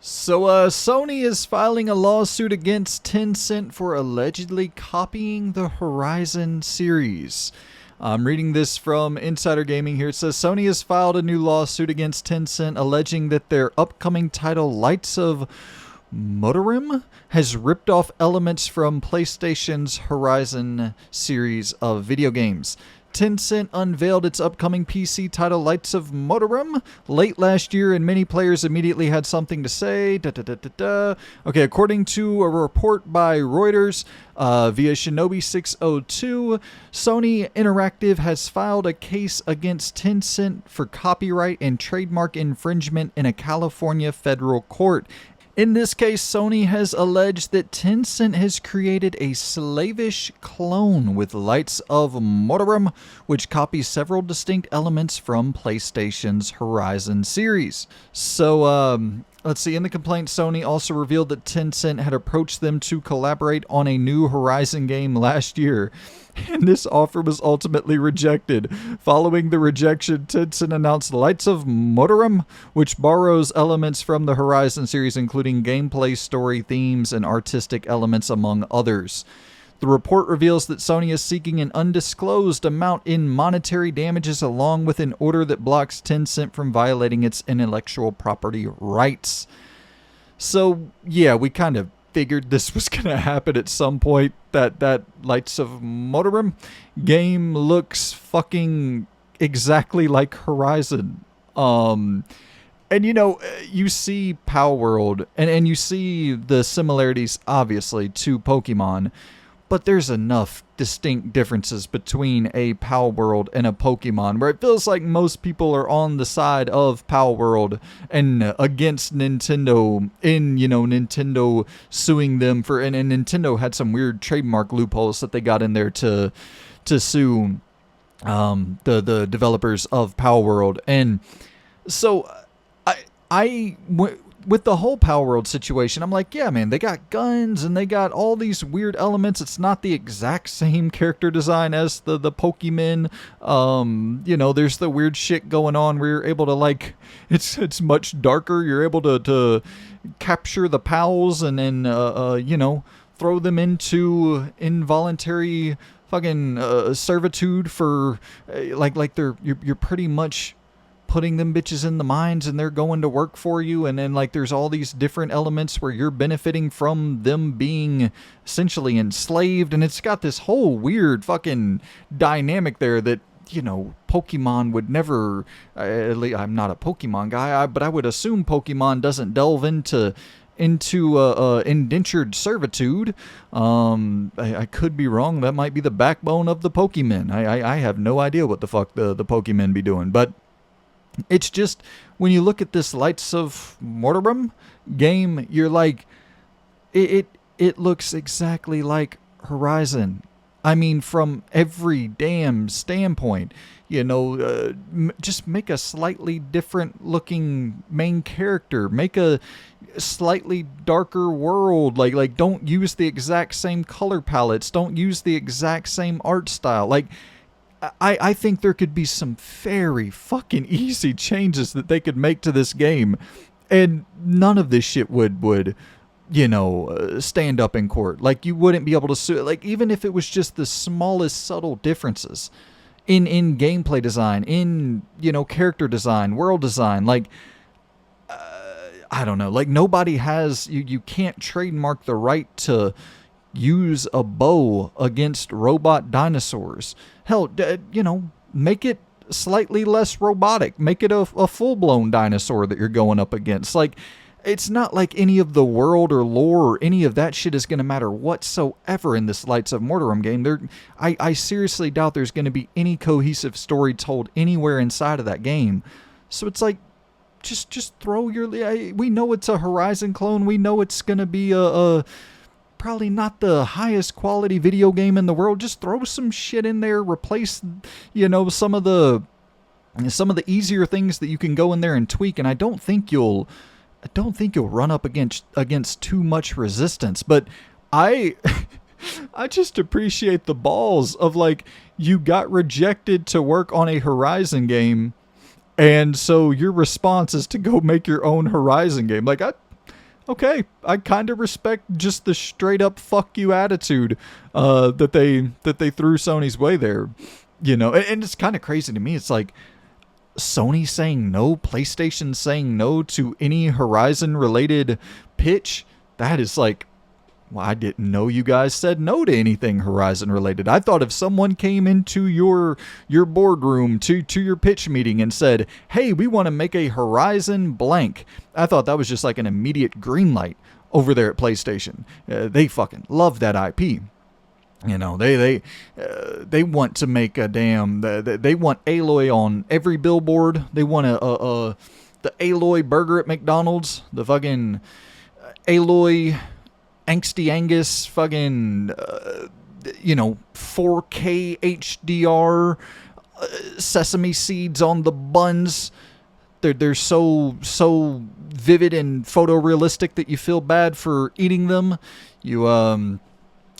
Sony is filing a lawsuit against Tencent for allegedly copying the Horizon series. I'm reading this from Insider Gaming here. It says Sony has filed a new lawsuit against Tencent alleging that their upcoming title Lights of Mortiram has ripped off elements from PlayStation's Horizon series of video games. Tencent unveiled its upcoming PC title Lights of Mortiram late last year, and many players immediately had something to say. Okay, according to a report by Reuters via Shinobi 602, Sony Interactive has filed a case against Tencent for copyright and trademark infringement in a California federal court. In this case, Sony has alleged that Tencent has created a slavish clone with Lights of Mortiram, which copies several distinct elements from PlayStation's Horizon series. Let's see. In the complaint, Sony also revealed that Tencent had approached them to collaborate on a new Horizon game last year, and this offer was ultimately rejected. Following the rejection, Tencent announced Lights of Mortiram, which borrows elements from the Horizon series, including gameplay, story, themes, and artistic elements, among others. The report reveals that Sony is seeking an undisclosed amount in monetary damages along with an order that blocks Tencent from violating its intellectual property rights. So, yeah, we kind of figured this was going to happen at some point. That Lights of Mortiram game looks fucking exactly like Horizon. And you see Power World, and you see the similarities, obviously, to Pokemon. But there's enough distinct differences between a Power World and a Pokemon where it feels like most people are on the side of Power World and against Nintendo in, Nintendo suing them for, and Nintendo had some weird trademark loopholes that they got in there to sue the developers of Power World. And so with the whole Power World situation, I'm like, yeah, man, they got guns and they got all these weird elements. It's not the exact same character design as the Pokemon. There's the weird shit going on where you're able to, it's much darker. You're able to capture the pals and then, throw them into involuntary fucking servitude for, you're pretty much putting them bitches in the mines and they're going to work for you, and then there's all these different elements where you're benefiting from them being essentially enslaved, and it's got this whole weird fucking dynamic there that Pokemon would never, I'm not a Pokemon guy, but I would assume Pokemon doesn't delve into indentured servitude. I could be wrong. That might be the backbone of the Pokemon. I have no idea what the fuck the Pokemon be doing, but it's just, when you look at this Lights of Mortiram game, you're like, it looks exactly like Horizon. I mean, from every damn standpoint, just make a slightly different looking main character, make a slightly darker world, like don't use the exact same color palettes, don't use the exact same art style, I think there could be some very fucking easy changes that they could make to this game, and none of this shit would stand up in court. You wouldn't be able to sue. Even if it was just the smallest subtle differences in gameplay design, in character design, world design, I don't know. Nobody has, you can't trademark the right to use a bow against robot dinosaurs. Hell, make it slightly less robotic. Make it a full-blown dinosaur that you're going up against. It's not like any of the world or lore or any of that shit is going to matter whatsoever in this Lights of Mortiram game. I seriously doubt there's going to be any cohesive story told anywhere inside of that game. So it's just throw your... We know it's a Horizon clone. We know it's going to be a probably not the highest quality video game in the world. Just throw some shit in there, replace some of the easier things that you can go in there and tweak, and I don't think you'll run up against too much resistance. But I just appreciate the balls of you got rejected to work on a Horizon game, and so your response is to go make your own Horizon game. okay, I kind of respect just the straight up fuck you attitude that they threw Sony's way there. You know, and it's kind of crazy to me. It's like Sony saying no, PlayStation saying no to any Horizon related pitch. That is like, well, I didn't know you guys said no to anything Horizon related. I thought if someone came into your boardroom to your pitch meeting and said, "Hey, we want to make a Horizon blank," I thought that was just like an immediate green light over there at PlayStation. They fucking love that IP. You know, they want to make a damn. They want Aloy on every billboard. They want the Aloy burger at McDonald's. The fucking Aloy Angsty Angus fucking 4K HDR sesame seeds on the buns. They're so vivid and photorealistic that you feel bad for eating them.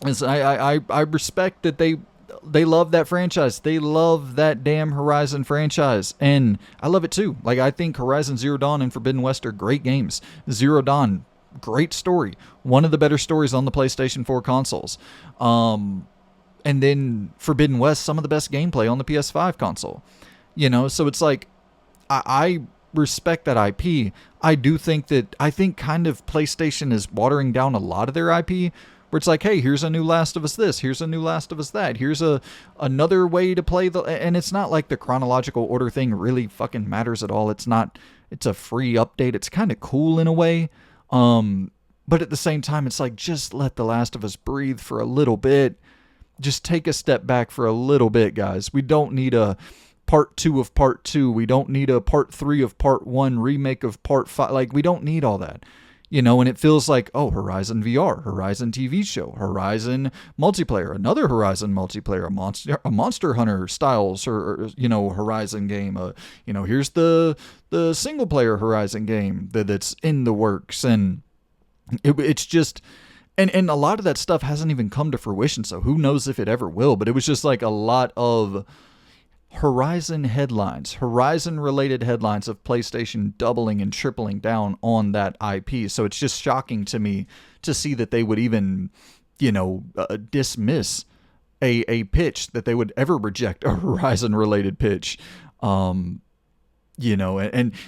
I respect that they love that franchise. They love that damn Horizon franchise, and I love it too. Like, I think Horizon Zero Dawn and Forbidden West are great games. Zero Dawn, great story. One of the better stories on the PlayStation 4 consoles. And then Forbidden West, some of the best gameplay on the PS5 console. You know, so it's like, I respect that IP. I think kind of PlayStation is watering down a lot of their IP, where it's like, hey, here's a new Last of Us this, here's a new Last of Us that, here's another way to play and it's not like the chronological order thing really fucking matters at all. It's a free update. It's kind of cool in a way. But at the same time, it's like, just let The Last of Us breathe for a little bit. Just take a step back for a little bit, guys. We don't need a part 2 of part 2. We don't need a part 3 of part 1, remake of part 5. Like, we don't need all that. You know, and it feels like, oh, Horizon VR, Horizon TV show, Horizon multiplayer, another Horizon multiplayer, a Monster Hunter styles or Horizon game. Here's the single player Horizon game that's in the works, and it's just, and a lot of that stuff hasn't even come to fruition. So who knows if it ever will? But it was just like a lot of Horizon headlines, Horizon-related headlines of PlayStation doubling and tripling down on that IP. So it's just shocking to me to see that they would even, dismiss a pitch, that they would ever reject a Horizon-related pitch. And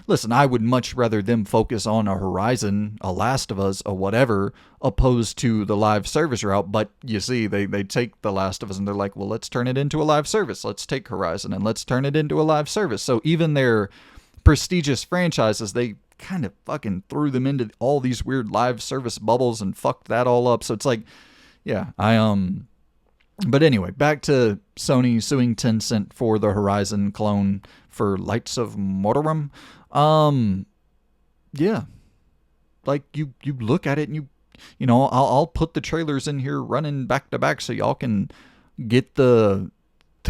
listen, I would much rather them focus on a Horizon, a Last of Us, a whatever, opposed to the live service route. But you see, they take the Last of Us and they're like, well, let's turn it into a live service. Let's take Horizon and let's turn it into a live service. So even their prestigious franchises, they kind of fucking threw them into all these weird live service bubbles and fucked that all up. So it's like, yeah, but anyway, back to Sony suing Tencent for the Horizon clone for Lights of Mortiram. Yeah. Like, you look at it and I'll put the trailers in here running back to back so y'all can get the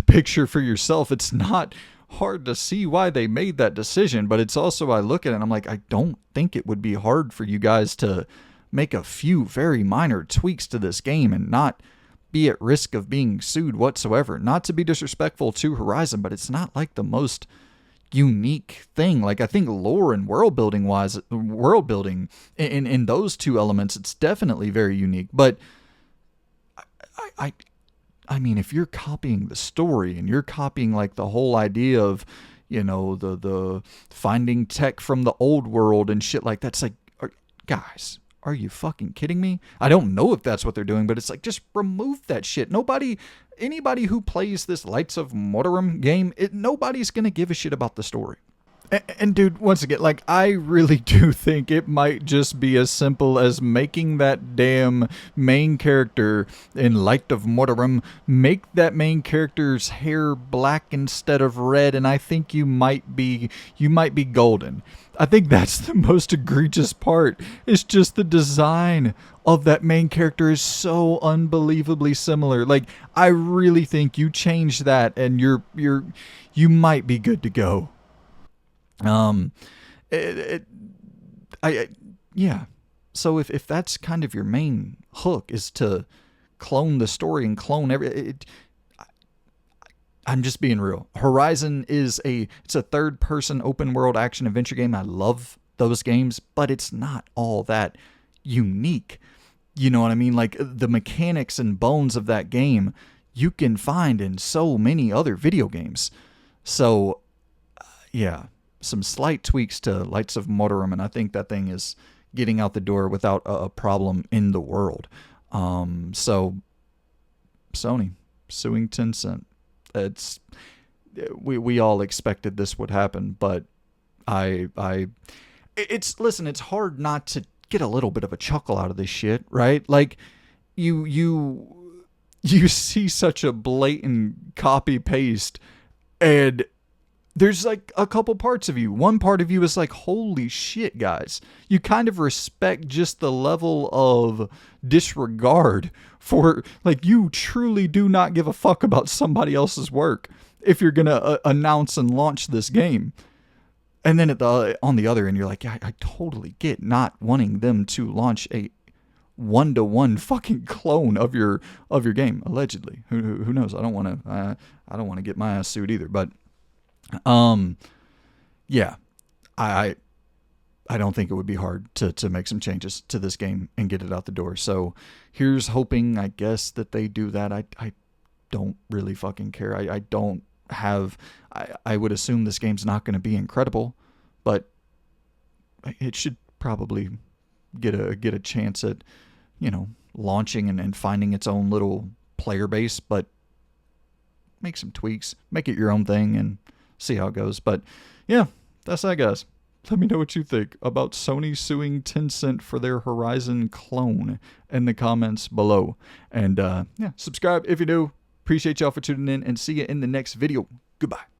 picture for yourself. It's not hard to see why they made that decision, but it's also, I look at it and I'm like, I don't think it would be hard for you guys to make a few very minor tweaks to this game and not be at risk of being sued whatsoever. Not to be disrespectful to Horizon, but it's not like the most unique thing. Like, I think lore and world building in those two elements, it's definitely very unique. But I mean, if you're copying the story and you're copying like the whole idea of, the finding tech from the old world and shit like that, it's like, guys, are you fucking kidding me? I don't know if that's what they're doing, but it's like, just remove that shit. Anybody who plays this Lights of Mortiram game, nobody's going to give a shit about the story. And dude, once again, like, I really do think it might just be as simple as making that damn main character in Light of Mortiram, make that main character's hair black instead of red, and I think you might be golden. I think that's the most egregious part. It's just the design of that main character is so unbelievably similar. Like, I really think you change that and you might be good to go. Yeah. So if that's kind of your main hook, is to clone the story and clone I'm just being real. Horizon it's a third-person open-world action-adventure game. I love those games, but it's not all that unique. You know what I mean? Like, the mechanics and bones of that game you can find in so many other video games. So, yeah, some slight tweaks to Lights of Mortiram, and I think that thing is getting out the door without a problem in the world. So, Sony suing Tencent. It's we all expected this would happen, but listen, it's hard not to get a little bit of a chuckle out of this shit, right? Like, you see such a blatant copy paste, and there's like a couple parts of you. One part of you is like, holy shit, guys. You kind of respect just the level of disregard for, like, you truly do not give a fuck about somebody else's work if you're going to announce and launch this game. And then on the other end, you're like, yeah, I totally get not wanting them to launch a one-to-one fucking clone of your game, allegedly. Who knows? I don't want to get my ass sued either. But yeah, I don't think it would be hard to make some changes to this game and get it out the door. So here's hoping, I guess, that they do that. I don't really fucking care. I don't have. I would assume this game's not going to be incredible, but it should probably get a chance at, launching and finding its own little player base. But make some tweaks, make it your own thing, and see how it goes. But yeah, that's that, guys. Let me know what you think about Sony suing Tencent for their Horizon clone in the comments below. And yeah, subscribe if you're new. Appreciate y'all for tuning in, and see you in the next video. Goodbye.